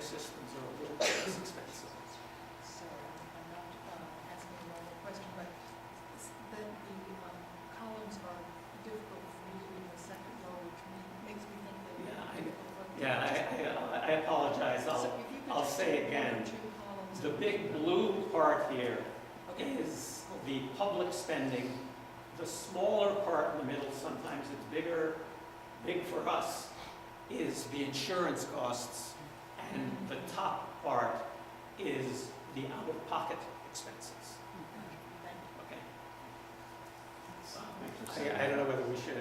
systems are a little bit less expensive. So I'm not asking a normal question, but then the columns are difficult for me to do in the second row, which makes me think that I apologize. I'll say again, the big blue part here is the public spending. The smaller part in the middle, sometimes it's big for us, is the insurance costs, and the top part is the out-of-pocket expenses. Okay. I don't know whether we should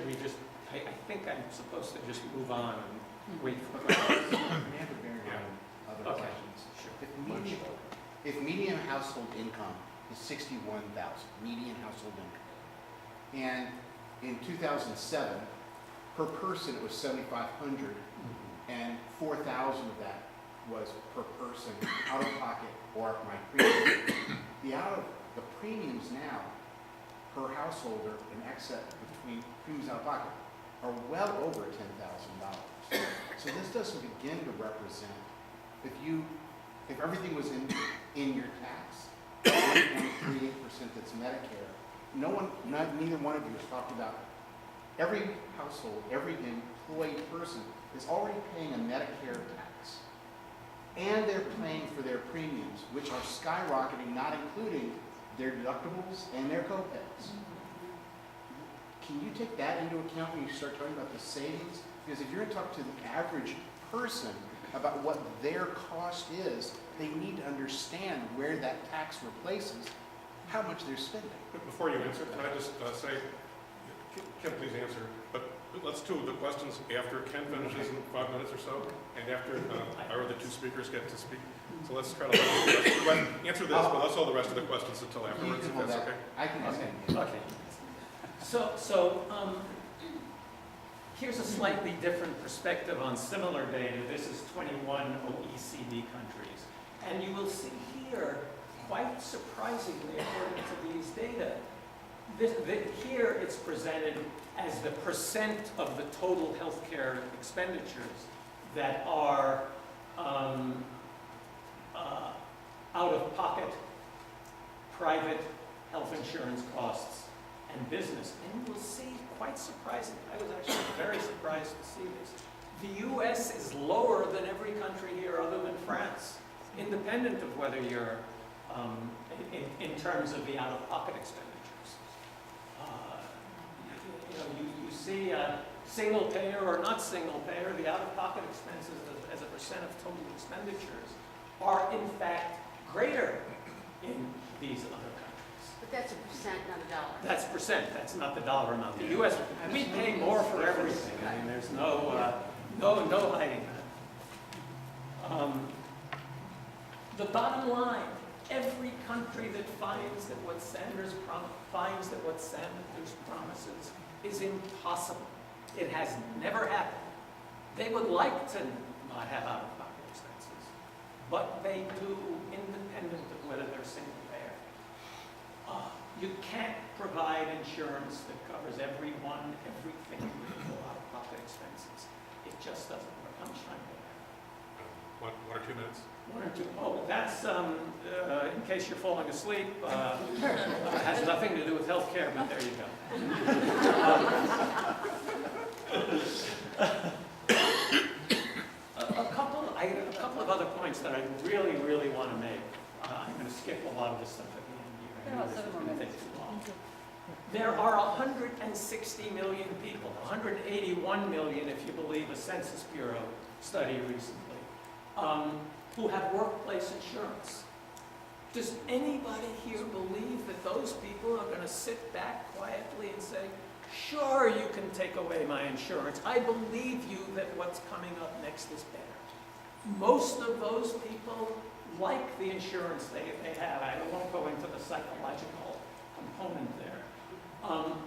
we just, I think I'm supposed to just move on and wait for questions. Other questions. Sure. If median household income is 61,000, median household income, and in 2007, per person it was 7,500, and 4,000 of that was per person out of pocket or my premium. The premiums now per householder in excess between premiums out of pocket are well over $10,000. So this doesn't begin to represent, if everything was in your tax, 1.38% that's Medicare, neither one of you has talked about every household, every employed person is already paying a Medicare tax. And they're paying for their premiums, which are skyrocketing, not including their deductibles and their co-pays. Can you take that into account when you start talking about the savings? Because if you're going to talk to the average person about what their cost is, they need to understand where that tax replaces how much they're spending. But before you answer, can I just say, Ken, please answer, but let's do the questions after Ken finishes in 5 minutes or so, and after our other two speakers get to speak. So let's try to answer this, but let's hold the rest of the questions until afterwards, if that's okay. I can Okay. So here's a slightly different perspective on similar data. This is 21 OECD countries. And you will see here, quite surprisingly, according to these data, here it's presented as the percent of the total healthcare expenditures that are out-of-pocket private health insurance costs and business. And you will see, quite surprising, I was actually very surprised to see this. The US is lower than every country here other than France, independent of whether you're in terms of the out-of-pocket expenditures. You see single payer or not single payer, the out-of-pocket expenses as a percent of total expenditures are in fact greater in these other countries. But that's a percent, not a dollar. That's percent, that's not the dollar amount. The US, we pay more for everything. I mean, there's no hiding that. The bottom line, every country that finds that what Sanders promises is impossible. It has never happened. They would like to not have out-of-pocket expenses, but they do, independent of whether they're single payer. You can't provide insurance that covers everything with out-of-pocket expenses. It just doesn't work. How much time do I have? 1 or 2 minutes. 1 or 2. Oh, that's, in case you're falling asleep, has nothing to do with health care, but there you go. A couple of other points that I really, really want to make. I'm going to skip a lot of this stuff at the end here. I know this is going to take too long. There are 160 million people, 181 million if you believe a Census Bureau study recently, who have workplace insurance. Does anybody here believe that those people are going to sit back quietly and say, sure, you can take away my insurance. I believe you that what's coming up next is better. Most of those people like the insurance they have. I won't go into the psychological component there.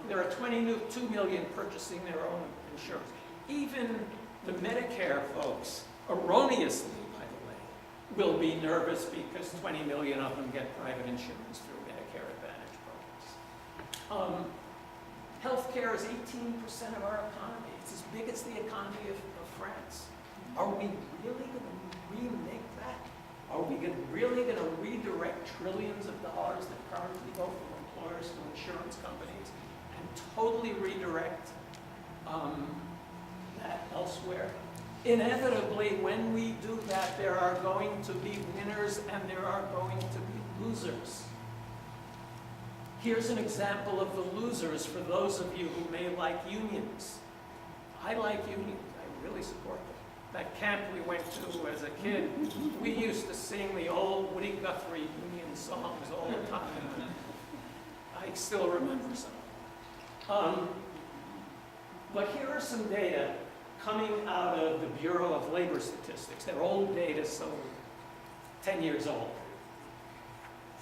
There are 22 million purchasing their own insurance. Even the Medicare folks, erroneously, by the way, will be nervous because 20 million of them get private insurance through Medicare Advantage programs. Healthcare is 18% of our economy. It's as big as the economy of France. Are we really going to trillions of dollars that currently go from employers to insurance companies and totally redirect that elsewhere. Inevitably, when we do that, there are going to be winners and there are going to be losers. Here's an example of the losers for those of you who may like unions. I like unions. I really support them. That camp we went to as a kid, we used to sing the old Woody Guthrie union songs all the time. I still remember some. But here are some data coming out of the Bureau of Labor Statistics. They're old data, so 10 years old.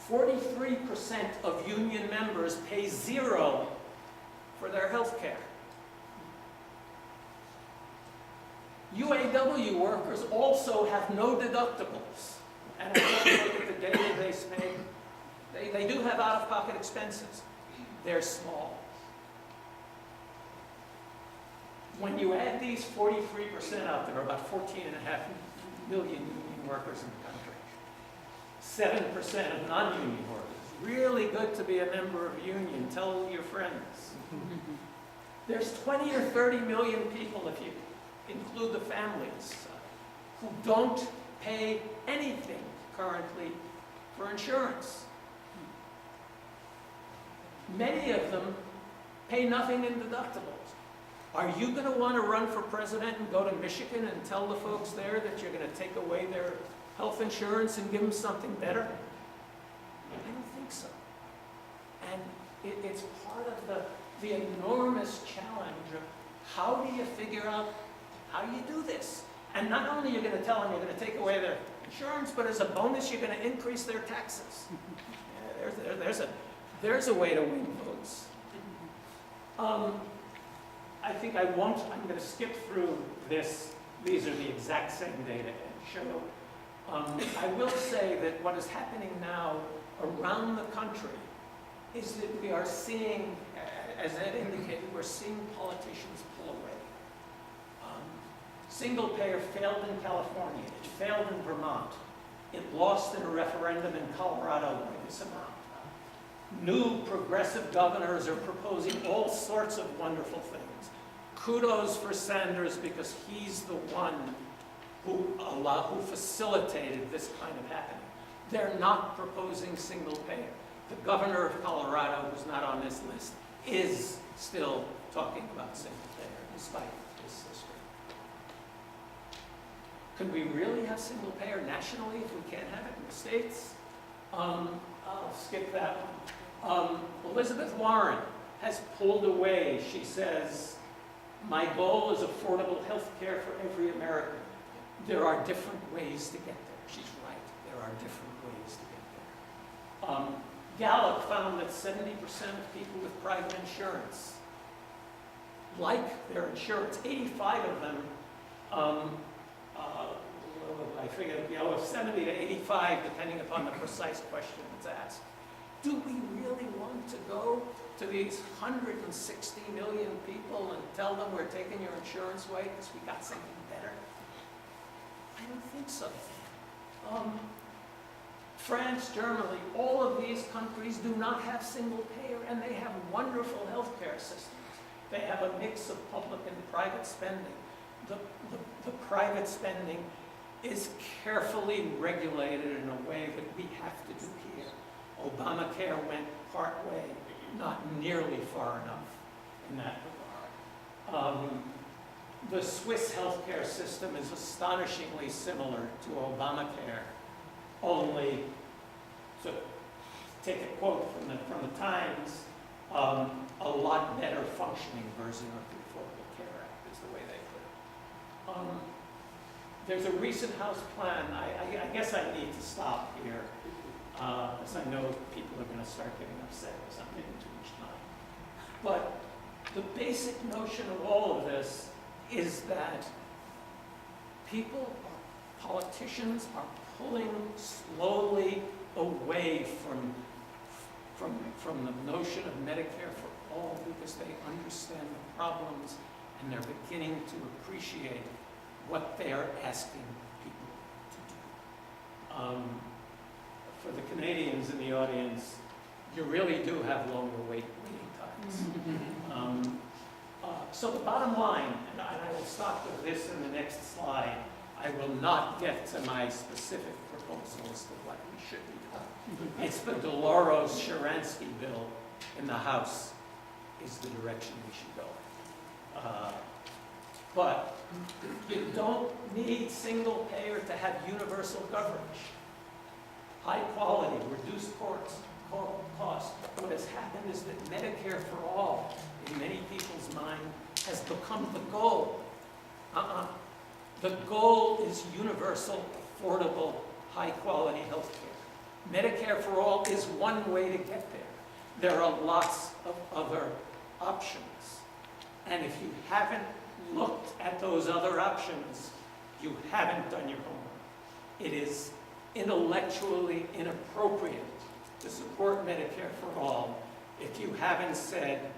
43% of union members pay $0 for their health care. UAW workers also have no deductibles. And if you look at the data they pay, they do have out-of-pocket expenses. They're small. When you add these 43% out, there are about 14.5 million union workers in the country. 7% of non-union workers. Really good to be a member of a union. Tell your friends. There's 20 or 30 million people, if you include the families, who don't pay anything currently for insurance. Many of them pay nothing in deductibles. Are you going to want to run for president and go to Michigan and tell the folks there that you're going to take away their health insurance and give them something better? I don't think so. And it's part of the enormous challenge of how do you figure out how you do this? And not only are you going to tell them you're going to take away their insurance, but as a bonus, you're going to increase their taxes. Yeah, there's a way to win votes. I think I'm going to skip through this. These are the exact same data and show. I will say that what is happening now around the country is that we are seeing, as Ed indicated, we're seeing politicians pull away. Single payer failed in California. It failed in Vermont. It lost in a referendum in Colorado by this amount. New progressive governors are proposing all sorts of wonderful things. Kudos for Sanders because he's the one who facilitated this kind of happening. They're not proposing single payer. The governor of Colorado, who's not on this list, is still talking about single payer despite this history. Could we really have single payer nationally if we can't have it in the states? I'll skip that one. Elizabeth Warren has pulled away. She says, my goal is affordable health care for every American. There are different ways to get there. She's right. There are different ways to get there. Gallup found that 70% of people with private insurance like their insurance. 85 of them, I figured, 70 to 85, depending upon the precise question that's asked. Do we really want to go to these 160 million people and tell them we're taking your insurance away because we got something better? I don't think so. France, Germany, all of these countries do not have single payer, and they have wonderful healthcare systems. They have a mix of public and private spending. The private spending is carefully regulated in a way that we have to do here. Obamacare went part way, not nearly far enough in that regard. The Swiss healthcare system is astonishingly similar to Obamacare, only, to take a quote from the Times, a lot better functioning version of the Affordable Care Act is the way they put it. There's a recent House plan. I guess I need to stop here, because I know people are going to start getting upset if I'm taking too much time. But the basic notion of all of this is that politicians are pulling slowly away from the notion of Medicare for all because they understand the problems and they're beginning to appreciate what they are asking people to do. For the Canadians, Canadians in the audience, you really do have longer waiting times. So the bottom line, and I will stop with this in the next slide, I will not get to my specific proposal as to what we should be doing. It's the Dolores-Sharansky bill in the House is the direction we should go in. But you don't need single payer to have universal coverage. High quality, reduced cost. What has happened is that Medicare for all, in many people's mind, has become the goal. The goal is universal, affordable, high-quality health care. Medicare for all is one way to get there. There are lots of other options. And if you haven't looked at those other options, you haven't done your homework. It is intellectually inappropriate to support Medicare for all if you haven't said,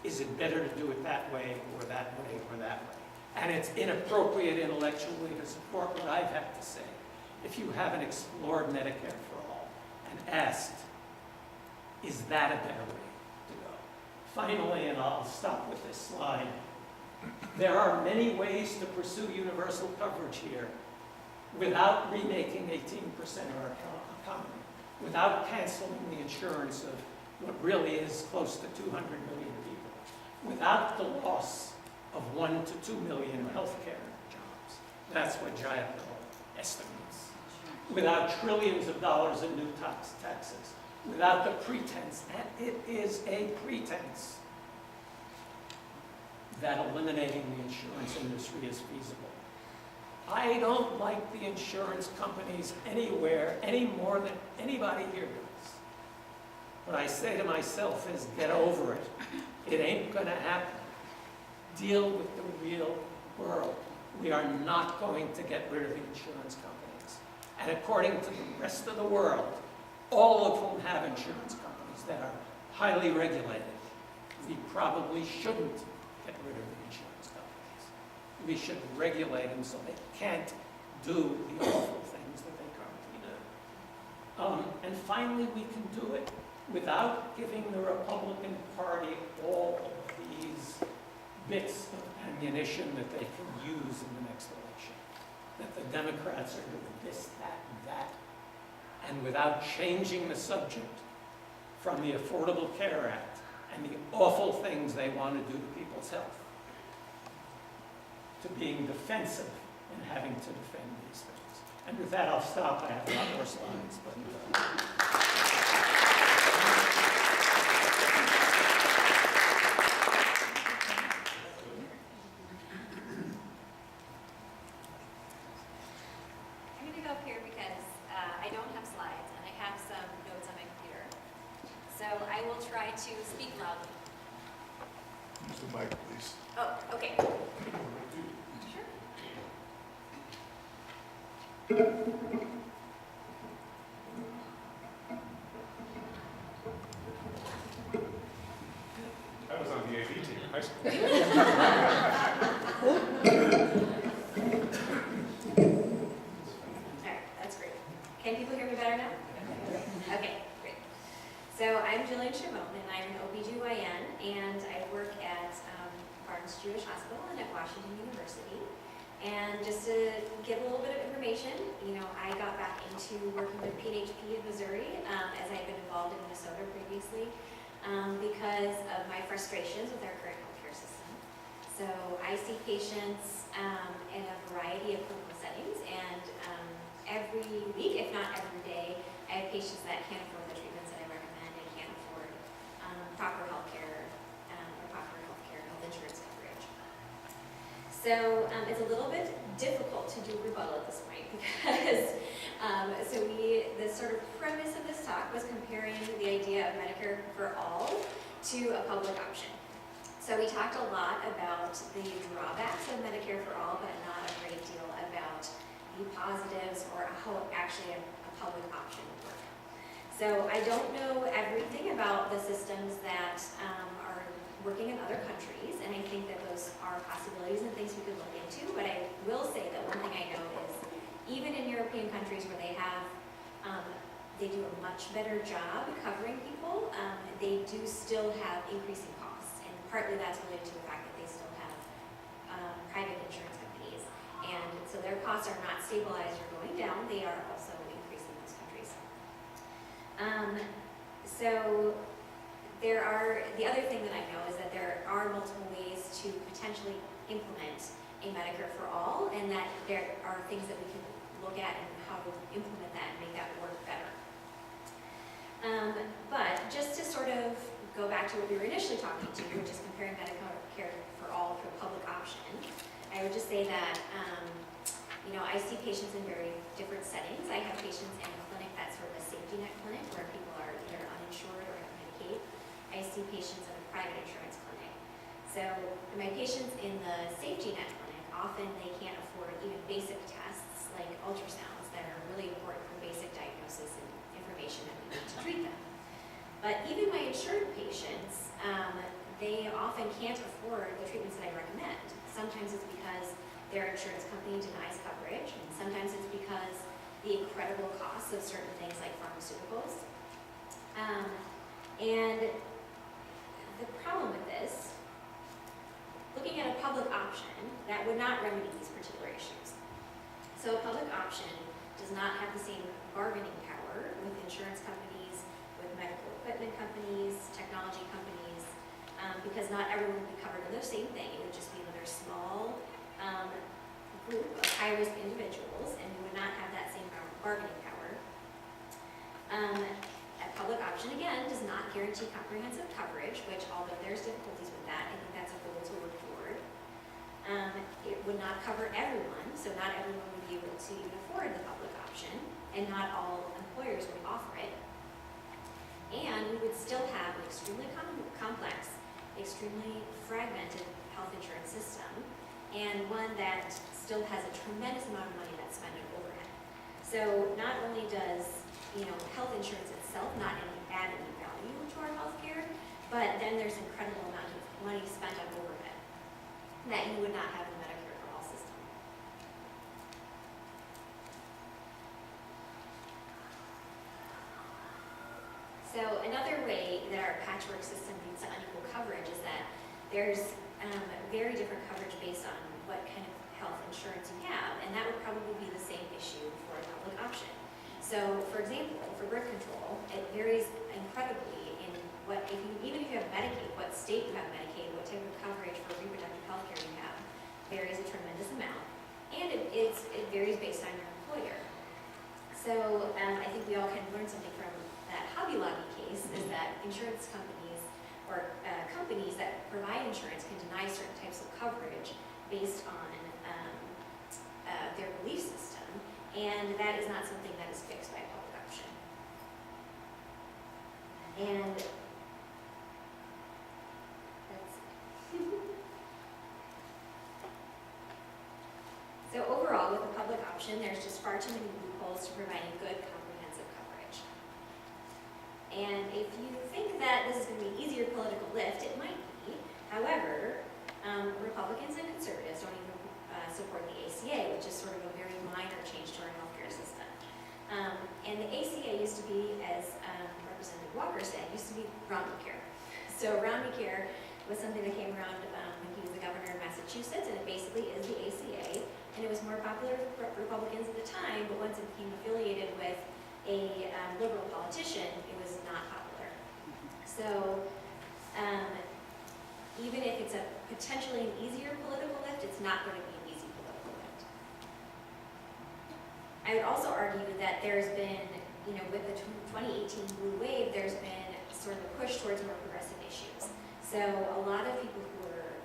is it better to do it that way or that way or that way? And it's inappropriate intellectually to support what I've had to say if you haven't explored Medicare for all and asked, is that a better way to go? Finally, and I'll stop with this slide, there are many ways to pursue universal coverage here without remaking 18% of our economy, without canceling the insurance of what really is close to 200 million people, without the loss of 1 to 2 million healthcare jobs. That's what Giacomo estimates. Without trillions of dollars in new taxes, without the pretense, and it is a pretense, that eliminating the insurance industry is feasible. I don't like the insurance companies anywhere any more than anybody here does. What I say to myself is, get over it. It ain't gonna happen. Deal with the real world. We are not going to get rid of the insurance companies. And according to the rest of the world, all of whom have insurance companies that are highly regulated, we probably shouldn't get rid of the insurance companies. We should regulate them so they can't do the awful things that they currently do. And finally, we can do it without giving the Republican Party all of these bits of ammunition that they can use in the next election. That the Democrats are doing this, that, and that. And without changing the subject from the Affordable Care Act and the awful things they want to do to people's health, to being defensive and having to defend these things. And with that, I'll stop. I have a lot more slides. But, I'm going to go up here because I don't have slides and I have some notes on my computer. So I will try to speak loudly. Use the mic, please. Oh, okay. Sure. I was on the AV team in high school. All right, that's great. Can people hear me better now? Okay, great. So I'm Jillian Shimon, and I'm an OBGYN, and I work at Barnes Jewish Hospital and at Washington University. And just to give a little bit of information, you know, I got back into working with PHP in Missouri, as I had been involved in Minnesota previously, because of my frustrations with our current healthcare system. So I see patients in a variety of clinical settings, and every week, if not every day, I have patients that can't afford the treatments that I recommend and can't afford proper healthcare or proper health insurance coverage. So it's a little bit difficult to do rebuttal at this point because the sort of premise of this talk was comparing the idea of Medicare for all to a public option. So we talked a lot about the drawbacks of Medicare for all, but not a great deal about the positives or how actually a public option would work. So I don't know everything about the systems that are working in other countries, and I think that those are possibilities and things we could look into, but I will say that one thing I know is even in European countries where they have they do a much better job covering people. They do still have increasing costs, and partly that's related to the fact that they still have private insurance companies. And so their costs are not stabilized or going down, they are also increasing in those countries. So the other thing that I know is that there are multiple ways to potentially implement a Medicare for all, and that there are things that we can look at and how to implement that and make that work better. But just to sort of go back to what we were initially talking to, which is comparing Medicare for all to a public option, I would just say that, I see patients in very different settings. I have patients in a clinic that's sort of a safety net clinic where people are either uninsured or have Medicaid. I see patients in a private insurance clinic. So my patients in the safety net clinic, often they can't afford even basic tests like ultrasounds that are really important for basic diagnosis and information that we need to treat them. But even my insured patients, they often can't afford the treatments that I recommend. Sometimes it's because their insurance company denies coverage, and sometimes it's because the incredible costs of certain things like pharmaceuticals. And the problem with this, looking at a public option, that would not remedy these particular issues. So a public option does not have the same bargaining power with insurance companies, with medical equipment companies, technology companies, because not everyone would be covered in the same thing. It would just be another small group of high-risk individuals, and we would not have that same bargaining power. A public option, again, does not guarantee comprehensive coverage, which, although there's difficulties with that, I think that's a goal to work toward. It would not cover everyone, so not everyone would be able to even afford the public option, and not all employers would offer it. And we would still have an extremely complex, extremely fragmented health insurance system, and one that still has a tremendous amount of money that's spent on overhead. So not only does health insurance itself not add any value to our healthcare, but then there's an incredible amount of money spent on overhead that you would not have in the Medicare for all system. So another way that our patchwork system leads to unequal coverage is that there's very different coverage based on what kind of health insurance you have, and that would probably be the same issue for a public option. So, for example, for birth control, it varies incredibly in even if you have Medicaid, what state you have Medicaid, what type of coverage for reproductive health care you have, varies a tremendous amount, and it varies based on your employer. So, I think we all can learn something from that Hobby Lobby case, is that insurance companies or companies that provide insurance can deny certain types of coverage based on their belief system, and that is not something that is fixed by public option. And so overall, with a public option, there's just far too many loopholes to providing good, comprehensive coverage. And if you think that this is going to be an easier political lift, it might be. However, Republicans and conservatives don't even support the ACA, which is sort of a very minor change to our healthcare system. And the ACA used to be, as Representative Walker said, used to be Roundcare. So Roundcare was something that came around when he was the governor of Massachusetts, and it basically is the ACA. And it was more popular with Republicans at the time, but once it became affiliated with a liberal politician, it was not popular. So even if it's a potentially an easier political lift, it's not going to be an easy political lift. I would also argue that there's been, with the 2018 blue wave, there's been sort of a push towards more progressive issues. So a lot of people who were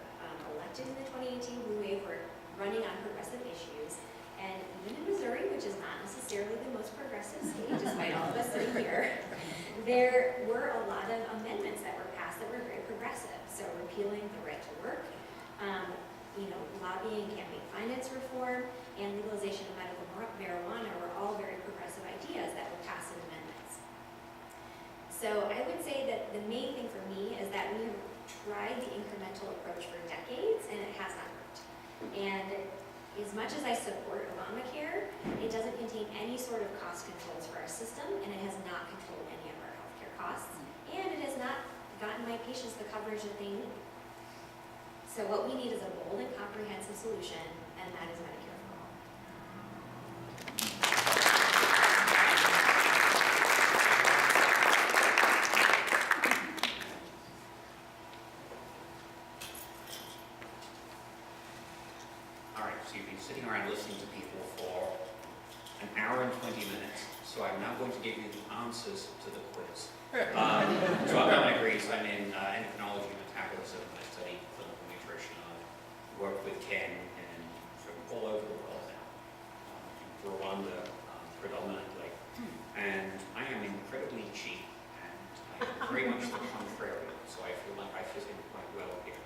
elected in the 2018 blue wave were running on progressive issues, and even in Missouri, which is not necessarily the most progressive state, despite all of us sitting here, there were a lot of amendments that were passed that were very progressive. So repealing the right to work, lobbying campaign finance reform, and legalization of medical marijuana were all very progressive ideas that were passed in amendments. So I would say that the main thing for me is that we have tried the incremental approach for decades, and it has not worked. And as much as I support Obamacare, it doesn't contain any any sort of cost controls for our system, and it has not controlled any of our healthcare costs, and it has not gotten my patients the coverage that they need. So what we need is a bold and comprehensive solution, and that is Medicare for all. All right, so you've been sitting around listening to people for an hour and 20 minutes, so I'm now going to give you the answers to the quiz. So I'm not agrees, I'm in endocrinology and metabolism. I study clinical nutrition. I work with Ken and from all over the world now, in Rwanda predominantly. And I am incredibly cheap, and I am very much the contrary, so I feel like I fit in quite well here.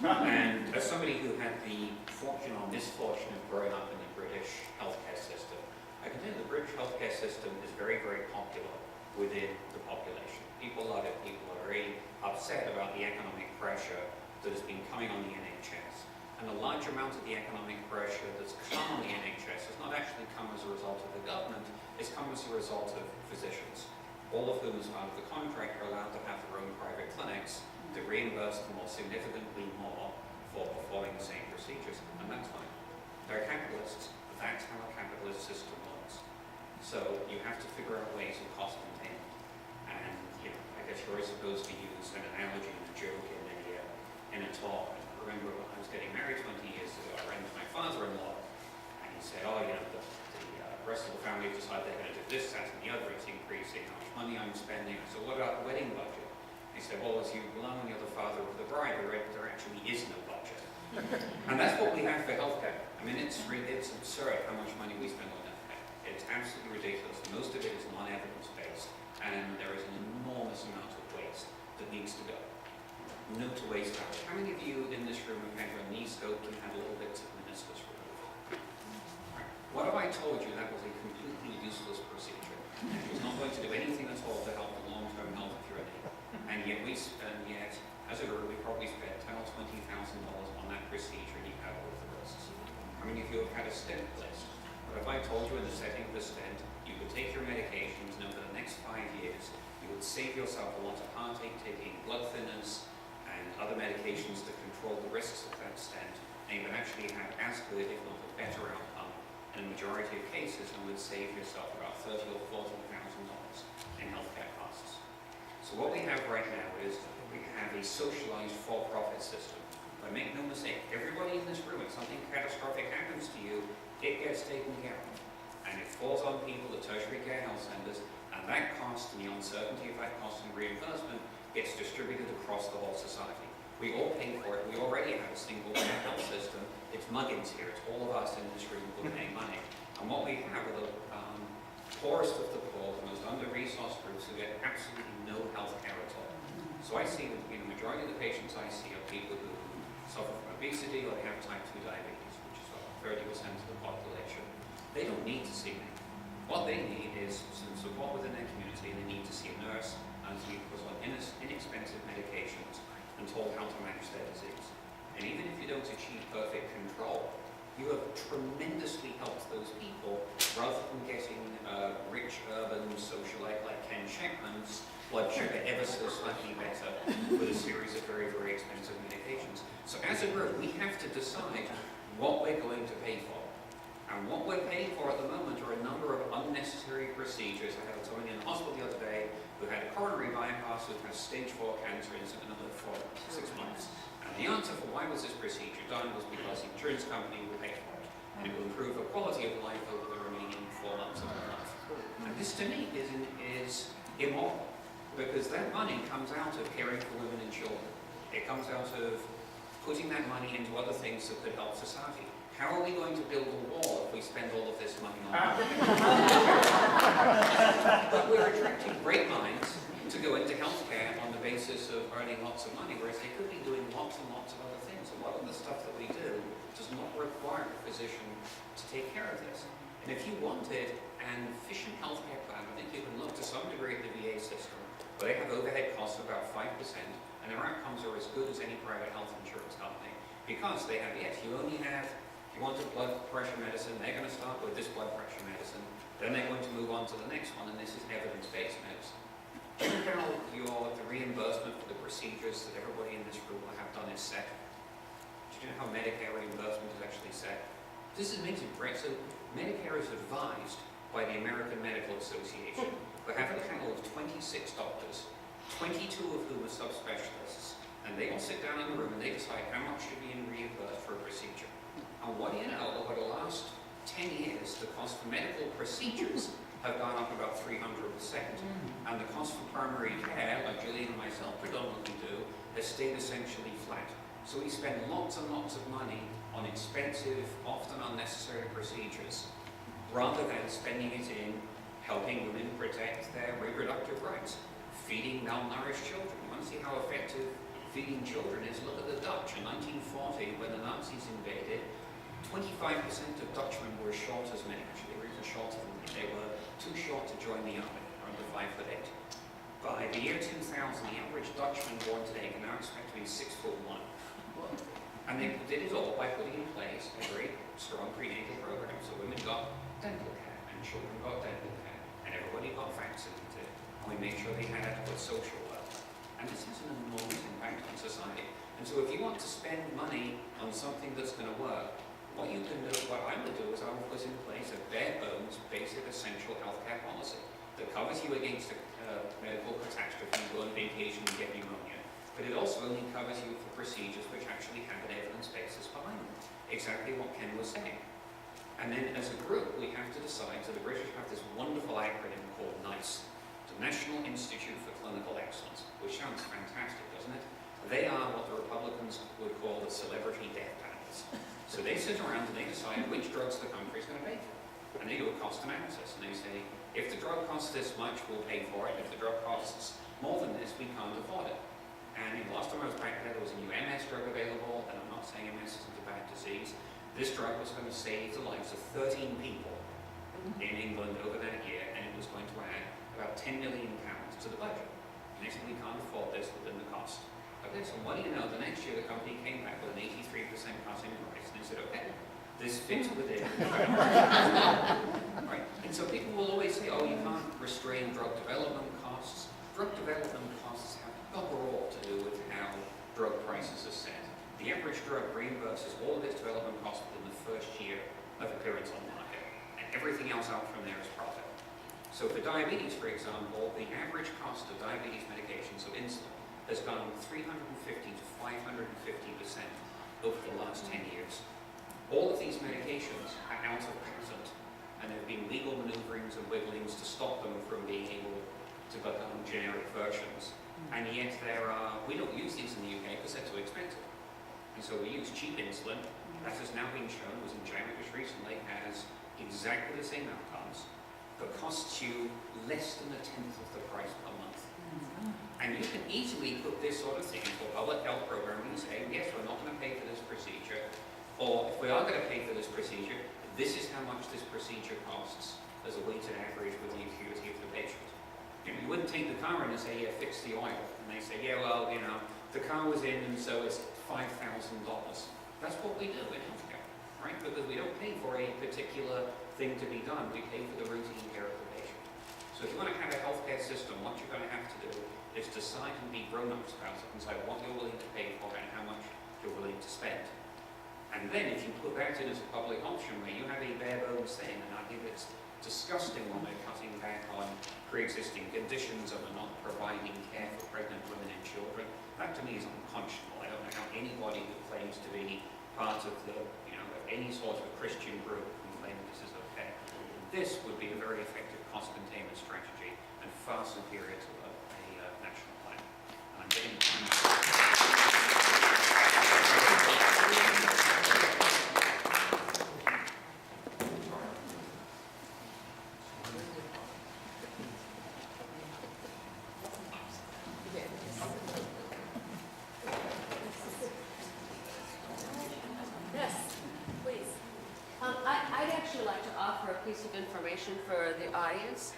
And as somebody who had the fortune or misfortune of growing up in the British healthcare system, I can tell you the British healthcare system is very, very popular within the population. People love it. People are very upset about the economic pressure that has been coming on the NHS. And a large amount of the economic pressure that's come on the NHS has not actually come as a result of the government, it's come as a result of physicians, all of whom as part of the contract are allowed to have their own private clinics that reimburse them more significantly more for performing the same procedures, and that's fine. They're capitalists. That's how a capitalist system works. So you have to figure out ways of cost containment. And I guess you're always supposed to use an analogy and a joke in a talk. I remember when I was getting married 20 years ago, I ran to my father-in-law, and he said, "Oh, the rest of the family decided they're going to do this, that, and the other. It's increasing how much money I'm spending." I said, "What about the wedding budget?" He said, "Well, as you learn when you're the father of the bride, there actually is no budget." And that's what we have for healthcare. I mean, it's absurd how much money we spend on healthcare. It's absolutely ridiculous. Most of it is non-evidence-based, and there is an enormous amount of waste that needs to go. No to waste out. How many of you in this room have had your knee scoped and had little bits of meniscus removed? Right. What if I told you that was a completely useless procedure? And it was not going to do anything at all to help the long-term health of your knee. And yet, as a group, we probably spent $10,000 or $20,000 on that procedure, and you have all of the risks. How many of you have had a stent placed? What if I told you in the setting of the stent, you could take your medications, and over the next 5 years, you would save yourself a lot of heartache, taking blood thinners and other medications to control the risks of that stent, and you would actually have as good, if not a better outcome in a majority of cases, and would save yourself about $30,000 or $40,000 in healthcare costs. So what we have right now is we have a socialized for-profit system. But make no mistake, everybody in this room, if something catastrophic happens to you, it gets taken care of. And it falls on people, the tertiary care health centers, and that cost and the uncertainty of that cost and reimbursement gets distributed across the whole society. We all pay for it. We already have a single health system. It's Muggins here. It's all of us in this room who pay money. And what we have are the poorest of the poor, the most under-resourced groups who get absolutely no health care at all. So I see that the majority of the patients I see are people who suffer from obesity or they have type 2 diabetes, which is about 30% of the population. They don't need to see me. What they need is some support within their community. They need to see a nurse and to be put on inexpensive medications and told how to manage their disease. And even if you don't achieve perfect control, you have tremendously helped those people rather than getting rich urban socialite like Ken Schechtman's blood sugar ever so slightly better with a series of very, very expensive medications. So as a group, we have to decide what we're going to pay for. And what we're paying for at the moment are a number of unnecessary procedures. I had someone in the hospital the other day who had a coronary bypass, who has stage 4 cancer in another 6 months. And the answer for why was this procedure done was because the insurance company would pay for it. And it will improve the quality of life over the remaining 4 months of her life. And this to me is immoral, because that money comes out of caring for women and children. It comes out of putting that money into other things that could help society. How are we going to build a wall if we spend all of this money on it? But we're attracting great minds to go into healthcare on the basis of earning lots of money, whereas they could be doing lots and lots of other things. A lot of the stuff that we do does not require a physician to take care of this. And if you wanted an efficient healthcare plan, I think you can look to some degree at the VA system, where they have overhead costs of about 5%, and their outcomes are as good as any private health insurance company, because they have, yes, you only have, if you want a blood pressure medicine, they're going to start with this blood pressure medicine, then they're going to on to the next one, and this is evidence-based medicine. Do you know how the reimbursement for the procedures that everybody in this room will have done is set? Do you know how Medicare reimbursement is actually set? This is amazing, right? So Medicare is advised by the American Medical Association. We have a panel of 26 doctors, 22 of whom are subspecialists, and they all sit down in the room and they decide how much should be reimbursed for a procedure. And what do you know, over the last 10 years, the cost for medical procedures have gone up about 300%. And the cost for primary care, like Gillian and myself predominantly do, has stayed essentially flat. So we spend lots and lots of money on expensive, often unnecessary procedures, rather than spending it in helping women protect their reproductive rights, feeding malnourished children. You want to see how effective feeding children is? Look at the Dutch in 1940 when the Nazis invaded. 25% of Dutchmen were as short as men. Actually, they were even shorter than me. They were too short to join the army, under 5'8". By the year 2000, the average Dutchman born today can now expect to be 6'1". And they did it all by putting in place a very strong prenatal program. So women got dental care, and children got dental care, and everybody got vaccinated, and we made sure they had adequate social welfare. And this has an enormous impact on society. And so if you want to spend money on something that's going to work, what you can do, what I would do is I would put in place a bare bones, basic, essential healthcare policy that covers you against a medical catastrophe, you go on vacation and get pneumonia. But it also only covers you for procedures which actually have an evidence basis behind them. Exactly what Ken was saying. And then as a group, we have to decide, so the British have this wonderful acronym called NICE, the National Institute for Clinical Excellence, which sounds fantastic, doesn't it? They are what the Republicans would call the celebrity death panels. So they sit around and they decide which drugs the country is going to pay for. And they do a cost analysis, and they say, if the drug costs this much, we'll pay for it. If the drug costs more than this, we can't afford it. And last time I was back there was a new MS drug available, and I'm not saying MS isn't a bad disease. This drug was going to save the lives of 13 people in England over that year, and it was going to add about £10 million to the budget. And they said, we can't afford this within the cost. Okay, so what do you know? The next year the company came back with an 83% cut in price, and they said, okay, this fits within. Right? And so people will always say, oh, you can't restrain drug development costs. Drug development costs have bugger all to do with how drug prices are set. The average drug reimburses all of its development costs within the first year of appearance on the market, and everything else out from there is profit. So for diabetes, for example, the average cost of diabetes medication, so insulin, has gone 350 to 550% over the last 10 years. All of these medications are out of patent, and there have been legal maneuverings and wigglings to stop them from being able to become generic versions. And yet we don't use these in the UK because they're too expensive. And so we use cheap insulin. That has now been shown, was in JAMA just recently, has exactly the same outcomes, but costs you less than 1/10 of the price per month. And you can easily put this sort of thing into a public health program and say, yes, we're not going to pay for this procedure, or if we are going to pay for this procedure, this is how much this procedure costs as a weighted average with the acuity of the patient. You wouldn't take the car in and say, yeah, fix the oil. And they say, yeah, well, the car was in and so it's $5,000. That's what we do in healthcare, right? Because we don't pay for a particular thing to be done. We pay for the routine care of the patient. So if you want to have a healthcare system, what you're going to have to do is decide and be grown-ups about it and say what you're willing to pay for and how much you're willing to spend. And then if you put that in as a public option where you have a bare bones thing, and I think it's disgusting when we're cutting back on pre-existing conditions and we're not providing care for pregnant women and children, that to me is unconscionable. I don't know how anybody who claims to be part of any sort of Christian group can claim this is okay. This would be a very effective cost containment strategy and far superior to a national plan. And I'm getting I'd actually like to offer a piece of information for the audience.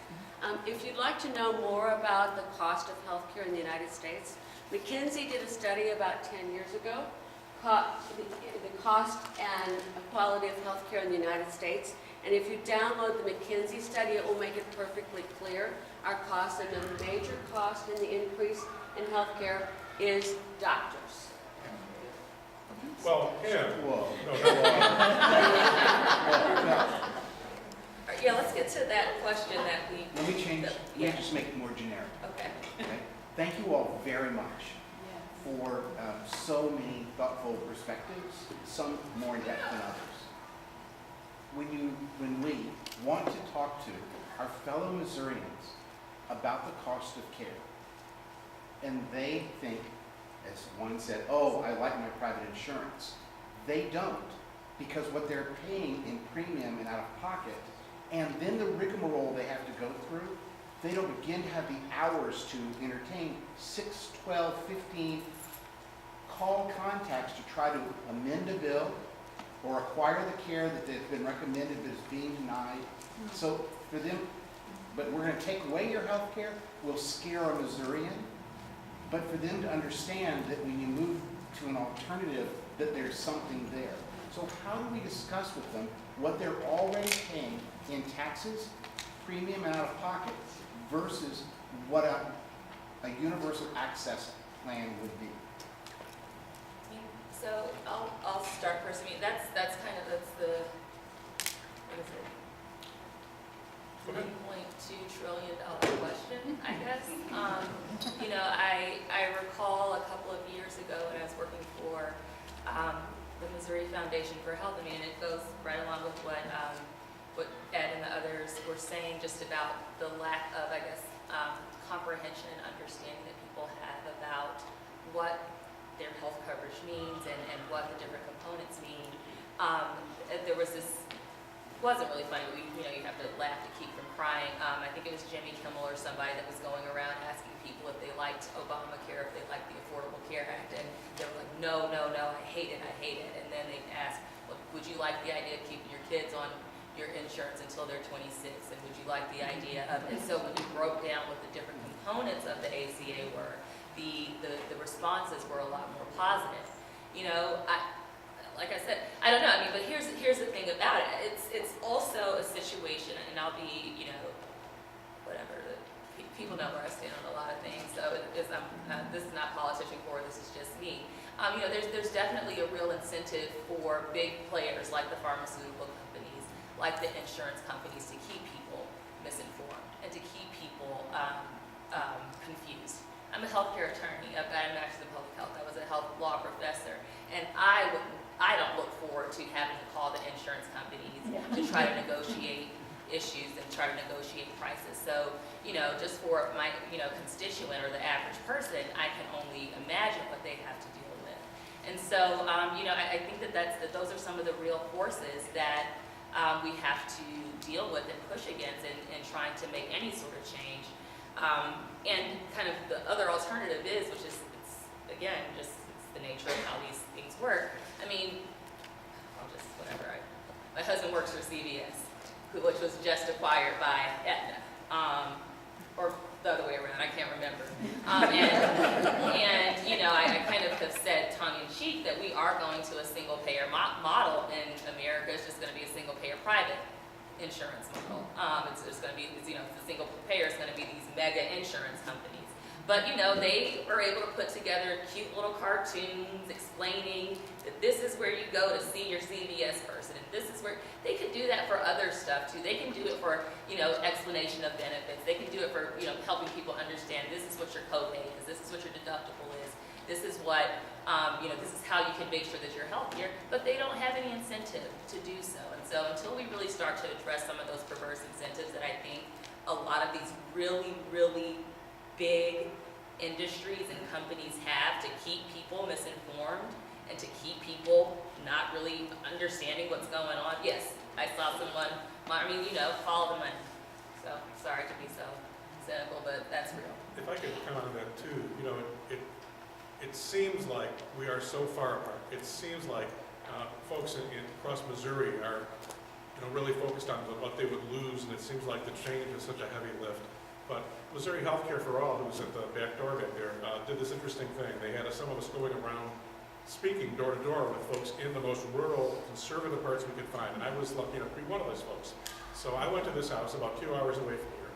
If you'd like to know more about the cost of healthcare in the United States, McKinsey did a study about 10 years ago, the cost and quality of healthcare in the United States, And if you download the McKinsey study, it will make it perfectly clear. Our cost, and the major cost in the increase in healthcare is doctors. Well, yeah. Whoa. No, Yeah, let's get to that question that we. Let me change, that- let me just make it more generic. Okay. Okay? Thank you all very much for so many thoughtful perspectives, some more in depth than others. When we want to talk to our fellow Missourians about the cost of care, and they think, as one said, oh, I like my private insurance. They don't, because what they're paying in premium and out of pocket, and then the rigmarole they have to go through, they don't begin to have the hours to entertain 6, 12, 15 call contacts to try to amend a bill or acquire the care that has been recommended but is being denied. So for them, but we're going to take away your health care, we'll scare a Missourian, but for them to understand that when you move to an alternative, that there's something there. So how do we discuss with them what they're already paying in taxes, premium, and out of pocket versus what a universal access plan would be? So I'll start first. I mean, that's the, what is it? Go ahead. $3.2 trillion question, I guess. You know, I recall a couple of years ago when I was working for the Missouri Foundation for Health. I mean, it goes right along with what Ed and the others were saying, just about the lack of, I guess, comprehension and understanding that people have about what their health coverage means and what the different components mean. There was this, wasn't really funny, but you have to laugh to keep from crying. I think it was Jimmy Kimmel or somebody that was going around asking people if they liked Obamacare, if they liked the Affordable Care Act, and they were like, no, I hate it. And then they asked, well, would you like the idea of keeping your kids on your insurance until they're 26, and would you like the idea of, and so when you broke down what the different components of the ACA were, the responses were a lot more positive. You know, like I said, I don't know. I mean, but here's the thing about it. It's also a situation, and I'll be, whatever. People know where I stand on a lot of things. So this is not politician core. This is just me. There's definitely a real incentive for big players like the pharmaceutical companies, like the insurance companies, to keep people misinformed and to keep people confused. I'm a healthcare attorney. I've got a master's in public health. I was a health law professor, and I don't look forward to having to call the insurance companies to try to negotiate issues and try to negotiate prices. So, just for my, constituent or the average person, I can only imagine what they have to deal with. And so, I think that those are some of the real forces that we have to deal with and push against in trying to make any sort of change. And kind of the other alternative is, which is, it's the nature of how these things work. I mean, my husband works for CVS, which was just acquired by Aetna, or the other way around, I can't remember. I kind of have said tongue-in-cheek that we are going to a single-payer model in America. It's just going to be a single-payer private insurance model. It's going to be, the single payer is going to be these mega insurance companies. But, they were able to put together cute little cartoons explaining that this is where you go to see your CVS person. And this is where, they could do that for other stuff too. They can do it for, explanation of benefits. They can do it for, helping people understand this is what your copay is, this is what your deductible is, this is what, this is how you can make sure that you're healthier. But they don't have any incentive to do so. And so until we really start to address some of those perverse incentives that I think a lot of these really, really big industries and companies have to keep people misinformed and to keep people not really understanding what's going on. Yes, I saw someone, follow the money. So, sorry to be so cynical, but that's real. If I could comment on that too, it seems like we are so far apart. It seems like folks across Missouri are really focused on what they would lose, and it seems like the change is such a heavy lift. But Missouri Healthcare for All, who's at the back door back there, did this interesting thing. They had some of us going around speaking door to door with folks in the most rural, conservative parts we could find, and I was lucky enough to be one of those folks. So I went to this house about 2 hours away from here,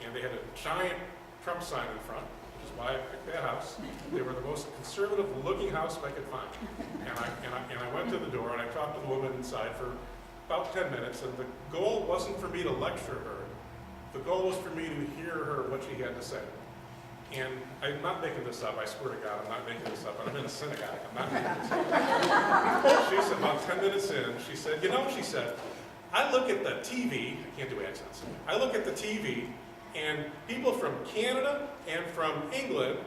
and they had a giant Trump sign in front, which is why I picked that house. They were the most conservative-looking house I could find. And I went to the door, and I talked to the woman inside for about 10 minutes, and the goal wasn't for me to lecture her. The goal was for me to hear her, what she had to say. And I'm not making this up, I swear to God, I'm not making this up, but I'm in a synagogue, I'm not making this up. She said, about 10 minutes in, she said, you know, she said, I look at the TV, I can't do accents, I look at the TV, and people from Canada and from England,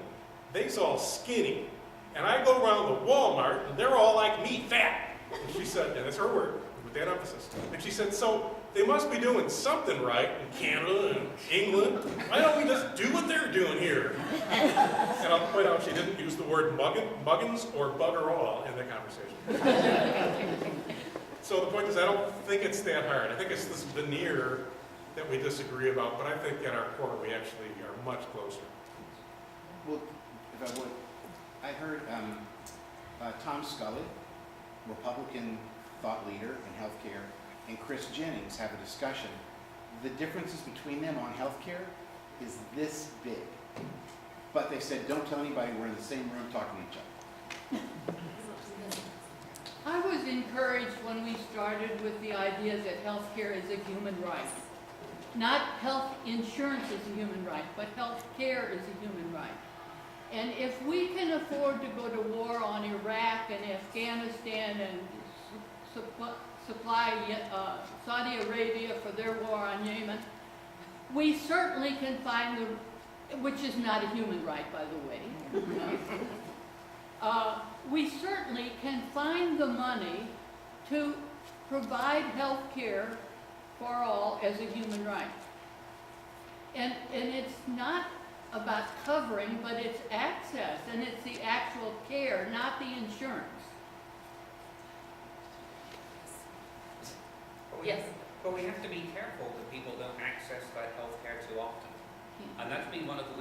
they's all skinny. And I go around the Walmart, and they're all like me, fat. And she said, and that's her word, with that emphasis. And she said, so they must be doing something right in Canada and England. Why don't we just do what they're doing here? And I'll point out she didn't use the word muggins or bugger all in the conversation. So the point is, I don't think it's that hard. I think it's this veneer that we disagree about, but I think at our core we actually are much closer. Well, if I would, I heard Tom Scully, Republican thought leader in healthcare, and Chris Jennings have a discussion. The differences between them on healthcare is this big. But they said, don't tell anybody we're in the same room talking to each other. I was encouraged when we started with the idea that healthcare is a human right. Not health insurance is a human right, but health care is a human right. And if we can afford to go to war on Iraq and Afghanistan and supply Saudi Arabia for their war on Yemen, we certainly can find the, which is not a human right, by the way. We certainly can find the money to provide health care for all as a human right. And it's not about covering, but it's access, and it's the actual care, not the insurance. But we have to be careful that people don't access that health care too often. And that's been one of the,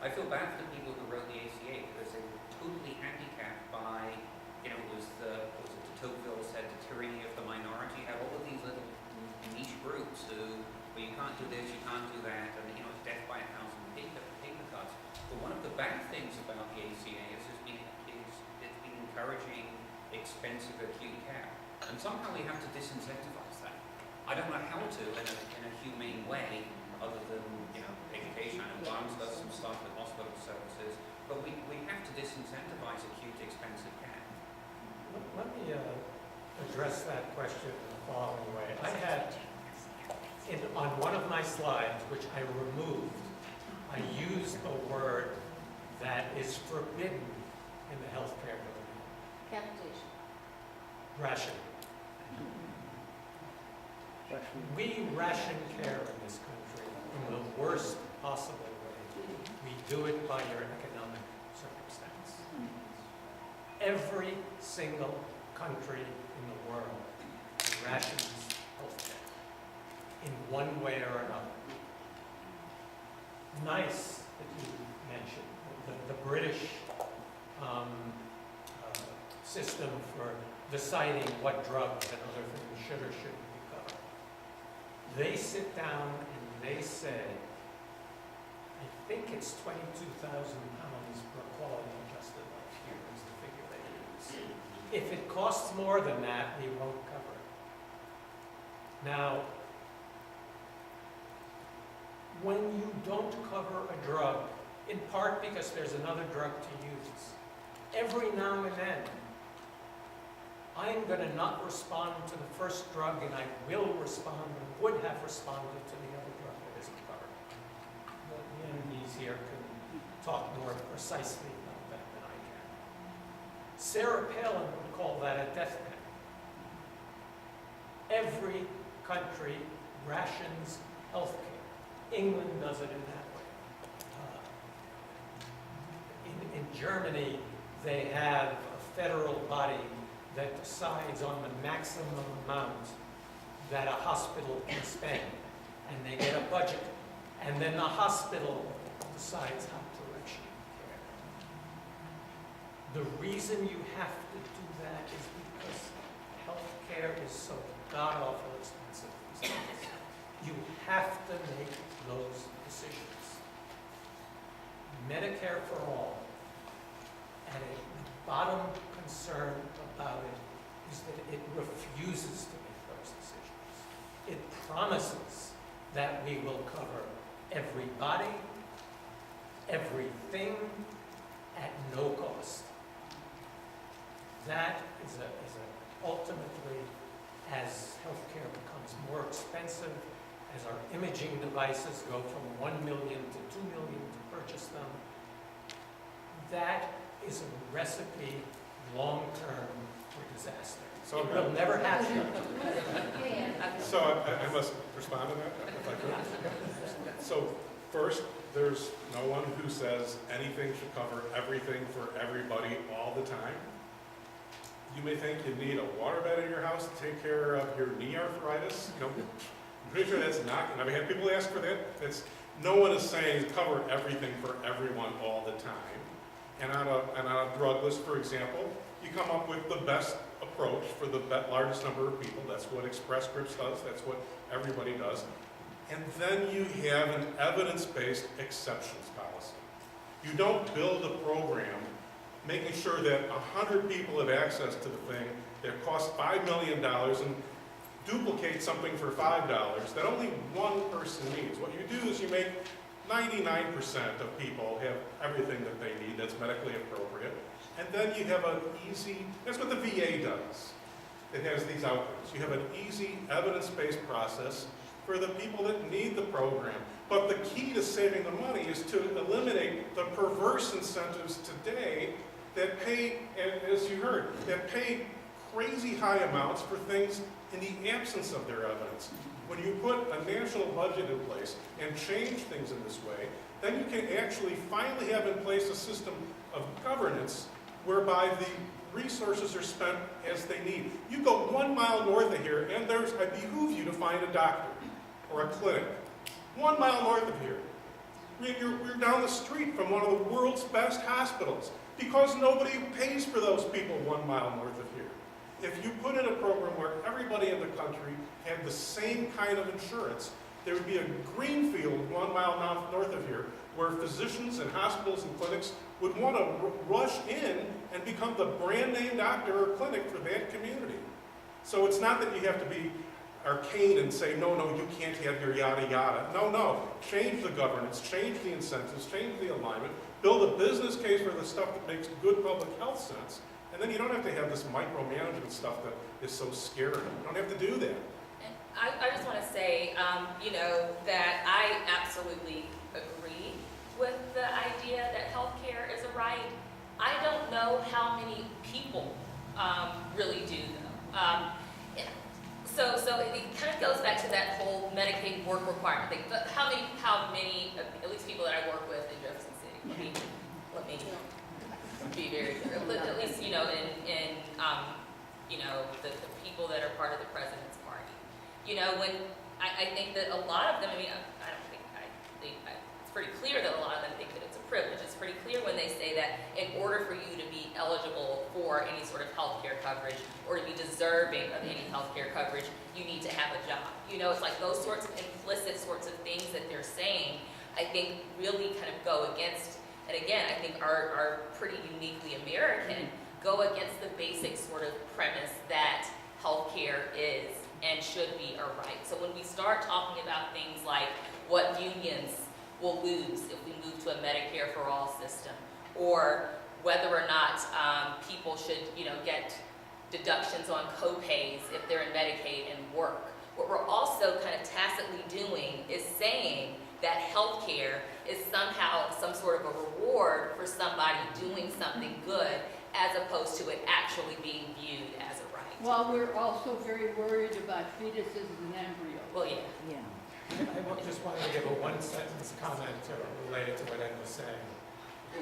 I feel bad for the people who wrote the ACA because they were totally handicapped by, it was the Tocqueville said, the tyranny of the minority. You had all of these little niche groups who, well, you can't do this, you can't do that, and it's death by 1,000 paper cuts. But one of the bad things about the ACA is it's been encouraging expensive acute care. And somehow we have to disincentivize that. I don't know how to in a humane way, other than education. And Barnes does some stuff with hospital services, but we have to disincentivize acute expensive care. Let me address that question in the following way. I had, on one of my slides, which I removed, I used a word that is forbidden in the healthcare domain. Capitation. Ration. We ration care in this country in the worst possible way. We do it by your economic circumstance. Every single country in the world rations healthcare in one way or another. Nice that you mentioned the British system for deciding what drugs and other things should or shouldn't be covered. They sit down and they say, I think it's £22,000 per quality adjusted life here is the figure they use. If it costs more than that, we won't cover it. Now, when you don't cover a drug, in part because there's another drug to use, every now and then, I'm going to not respond to the first drug, and I will respond and would have responded to the other drug that isn't covered. The MDs here can talk more precisely about that than I can. Sarah Palin would call that a death penalty. Every country rations health care. England does it in that way. In Germany, they have a federal body that decides on the maximum amount that a hospital can spend. And they get a budget. And then the hospital decides how to ration The reason you have to do that is because healthcare is so god-awful expensive these days. You have to make those decisions. Medicare for all, and the bottom concern about it is that it refuses to make those decisions. It promises that we will cover everybody, everything, at no cost. That is ultimately, as healthcare becomes more expensive, as our imaging devices go from 1 million to 2 million to purchase them, that is a recipe long-term for disaster. So It will never happen. So I must respond to that, if I could. So first, there's no one who says anything should cover everything for everybody all the time. You may think you need a waterbed in your house to take care of your knee arthritis. I'm pretty sure that's not, and I've had people ask for that. No one is saying cover everything for everyone all the time. And on a drug list, for example, you come up with the best approach for the largest number of people. That's what Express Scripts does. That's what everybody does. And then you have an evidence-based exceptions policy. You don't build a program making sure that 100 people have access to the thing that costs $5 million and duplicate something for $5 that only one person needs. What you do is you make 99% of people have everything that they need that's medically appropriate. And then you have an easy, that's what the VA does. It has these outcomes. You have an easy evidence-based process for the people that need the program. But the key to saving the money is to eliminate the perverse incentives today that pay, as you heard, that pay crazy high amounts for things in the absence of their evidence. When you put a national budget in place and change things in this way, then you can actually finally have in place a system of governance whereby the resources are spent as they need. You go 1 mile north of here and I behoove you to find a doctor or a clinic. 1 mile north of here. You're down the street from one of the world's best hospitals because nobody pays for those people 1 mile north of here. If you put in a program where everybody in the country had the same kind of insurance, there would be a green field 1 mile north of here where physicians and hospitals and clinics would want to rush in and become the brand name doctor or clinic for that community. So it's not that you have to be arcane and say, no, you can't have your yada yada. No, change the governance, change the incentives, change the alignment, build a business case for the stuff that makes good public health sense, and then you don't have to have this micromanagement stuff that is so scary. You don't have to do that. And I just want to say, that I absolutely agree with the idea that healthcare is a right. I don't know how many people really do, though. So it kind of goes back to that whole Medicaid work requirement thing. But how many, at least people that I work with in Jefferson City, let me be very clear. At least, in the people that are part of the president's party. When I think that a lot of them, it's pretty clear that a lot of them think that it's a privilege. It's pretty clear when they say that in order for you to be eligible for any sort of health care coverage or to be deserving of any health care coverage, you need to have a job. It's like those sorts of implicit sorts of things that they're saying, I think really kind of go against, and again, I think are pretty uniquely American, go against the basic sort of premise that healthcare is and should be a right. So when we start talking about things like what unions will lose if we move to a Medicare for all system, or whether or not people should, get deductions on co-pays if they're in Medicaid and work. What we're also kind of tacitly doing is saying that healthcare is somehow some sort of a reward for somebody doing something good as opposed to it actually being viewed as a right. Well, we're also very worried about fetuses and embryos. Well, yeah. I just wanted to give a one-sentence comment related to what Ed was saying.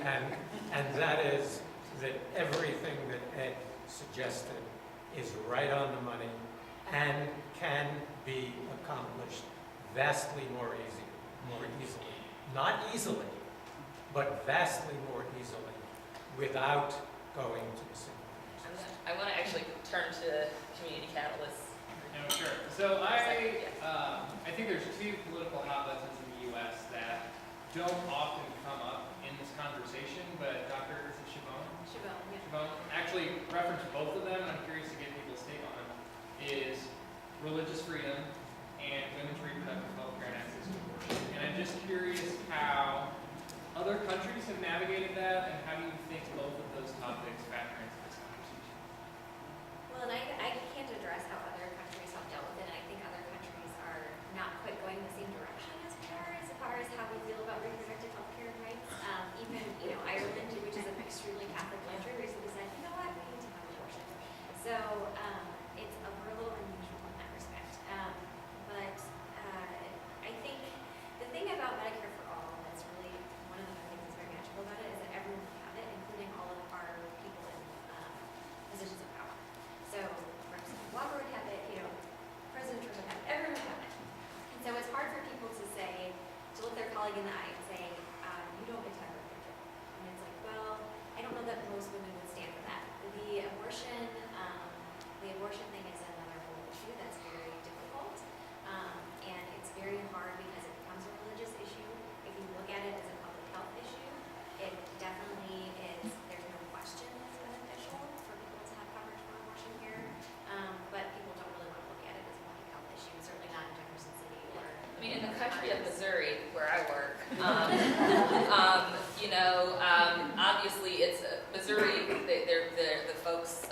And that is that everything that Ed suggested is right on the money and can be accomplished vastly more easily. Not easily, but vastly more easily without going to the single. I want to actually turn to community catalysts. No, sure. So I think there's two political hot buttons in the U.S. that don't often come up in this conversation, but Dr. Schechtman actually referenced both of them, and I'm curious to get people's take on them, is religious freedom and women's reproductive health care and access to abortion. And I'm just curious how other countries have navigated that, and how do you think both of those topics factor into this conversation? Well, and I can't address how other countries have dealt with it. I think other countries are not quite going the same direction as far as how we feel about reproductive health care rights. Even, Ireland, which is an extremely Catholic country, recently said, you know what, we need to have abortion. So we're a little unusual in that respect. But I think the thing about Medicare for All that's really one of the things that's very magical about it is that everyone can have it, including all of our people in positions of power. So Representative Walker would have it, President Trump would have it, everyone would have it. And so it's hard for people to look their colleague in the eye and say, you don't get to have birth control. And it's like, well, I don't know that most women would stand for that. The abortion thing is another whole issue that's very difficult. And it's very hard because it becomes a religious issue. If you look at it as a public health issue, it definitely is, there's no question it's beneficial for people to have coverage for abortion care. But people don't really want to look at it as a public health issue, certainly not in Jefferson City or. I mean, in the country of Missouri, where I work, obviously it's Missouri. The folks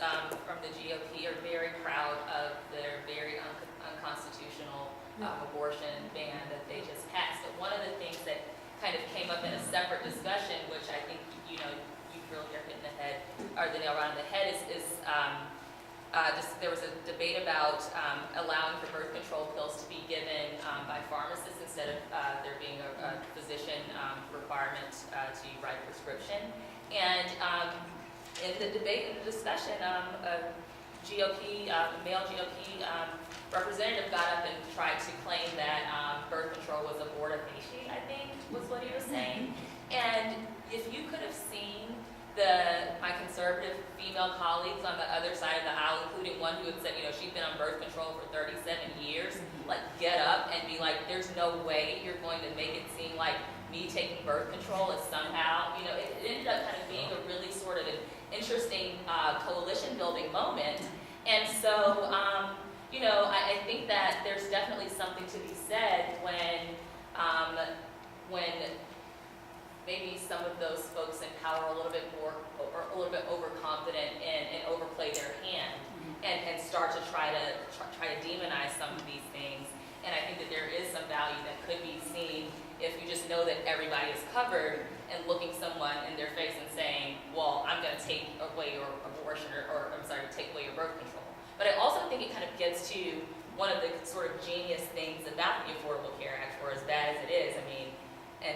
from the GOP are very proud of their very unconstitutional abortion ban that they just passed. But one of the things that kind of came up in a separate discussion, which I think you really are hitting the head or the nail right on the head, is there was a debate about allowing for birth control pills to be given by pharmacists instead of there being a physician requirement to write a prescription. And in the debate, in the discussion, a male GOP representative got up and tried to claim that birth control was abortifacient, I think was what he was saying. And if you could have seen my conservative female colleagues on the other side of the aisle, including one who had said, she'd been on birth control for 37 years, get up and be like, there's no way you're going to make it seem like me taking birth control is somehow, it ended up kind of being a really sort of an interesting coalition building moment. And so, I think that there's definitely something to be said when maybe some of those folks in power are a little bit more, or a little bit overconfident and overplay their hand and start to try to demonize some of these things. And I think that there is some value that could be seen if you just know that everybody is covered and looking someone in their face and saying, well, I'm going to take away your abortion or take away your birth control. But I also think it kind of gets to one of the sort of genius things about the Affordable Care Act, or as bad as it is,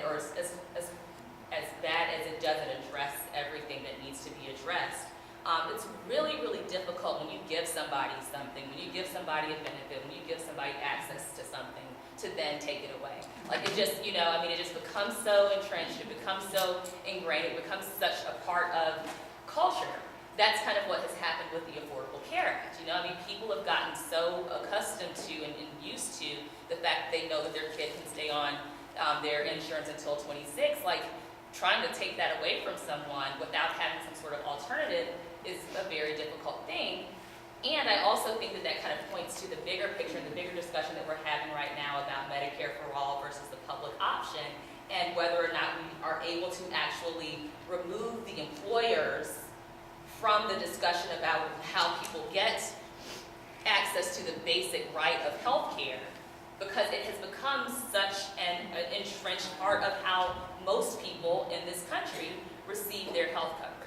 or as bad as it doesn't address everything that needs to be addressed. It's really, really difficult when you give somebody something, when you give somebody a benefit, when you give somebody access to something, to then take it away. It just, it just becomes so entrenched, it becomes so ingrained, it becomes such a part of culture. That's kind of what has happened with the Affordable Care Act. People have gotten so accustomed to and used to the fact that they know that their kid can stay on their insurance until 26. Trying to take that away from someone without having some sort of alternative is a very difficult thing. And I also think that kind of points to the bigger picture and the bigger discussion that we're having right now about Medicare for all versus the public option, and whether or not we are able to actually remove the employers from the discussion about how people get access to the basic right of health care, because it has become such an entrenched part of how most people in this country receive their health coverage.